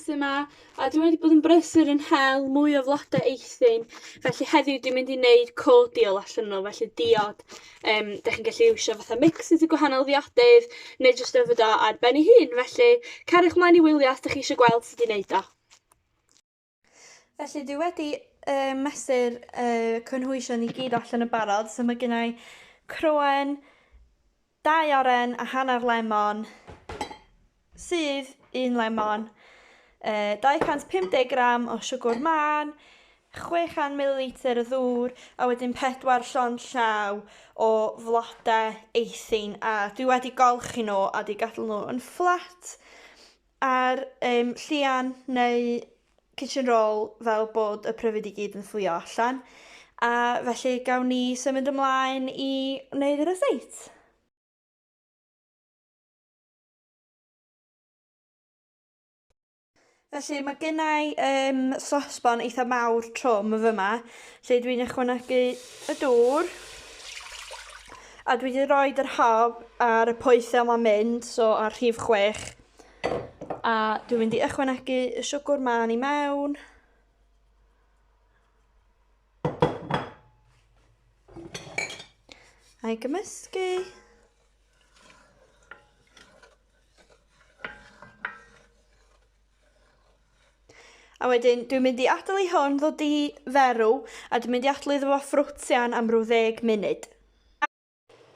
mis yma, a dwi wedi bod yn brysur yn hel mwy o flodau eithin, felly heddiw dwi'n mynd i wneud cordial allan nhw, felly diod. Da chi'n gallu iwsio fatha mixes i gwahanol ddiodydd, neu jyst yfed o ar ben ei hun, felly cariwch mlaen i wylio os da chi eisiau gweld sut i wneud o. Felly dwi wedi mesur cynhwysion i gyd allan y barod, so mae gennau croen, 2 oren a hanner lemon, sydd 1 lemon, 250 gram o siwgr man, 600 ml o ddŵr, a wedyn 4 llond llaw o flodau eithin. A dwi wedi golchi nhw a wedi gadael nhw yn fflat ar llian neu kitchen roll fel bod y pryfed i gyd yn fflio allan. A felly gawn ni symud ymlaen i wneud y ryseit. Felly mae gennau sosbon eitha mawr trwm fyma, lle dwi'n ychwanegu y dŵr, a dwi wedi rhoi yr hob ar y pwythau yma'n mynd, so ar rhif 6, a dwi'n mynd i ychwanegu y siwgr man i mewn, a'i gymysgu. A wedyn, dwi'n mynd i adael i hwn ddod i ferw, a dwi'n mynd i adael iddo fo ffrwtian am ryw 10 munud.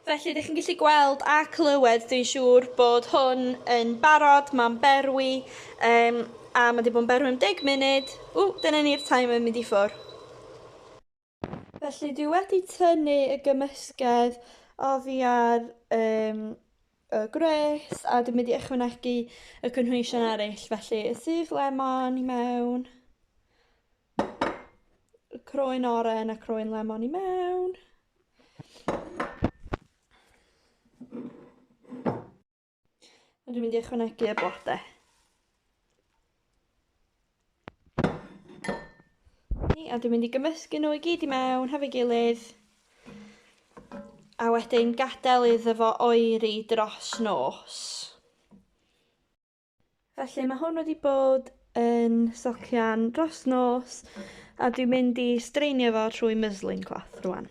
Felly, ydych chi'n gallu gweld a clywed, dwi'n siŵr bod hwn yn barod, mae'n berwi, a mae wedi bod yn berwi am 10 munud. Dyna ni'r timer yn mynd i ffwrdd. Felly, dwi wedi tynnu y gymysgedd oddi ar y gwres, a dwi'n mynd i ychwanegu y cynhwysion eraill, felly y sydd lemon i mewn, y croen oren a croen lemon i mewn, a dwi'n mynd i ychwanegu y blodau. A dwi'n mynd i gymysgu nhw i gyd i mewn, hefo'i gilydd, a wedyn gadael iddo fo oeri dros nos. Felly mae hwn wedi bod yn socian dros nos, a dwi'n mynd i streinio fo trwy muslin cloth rwan.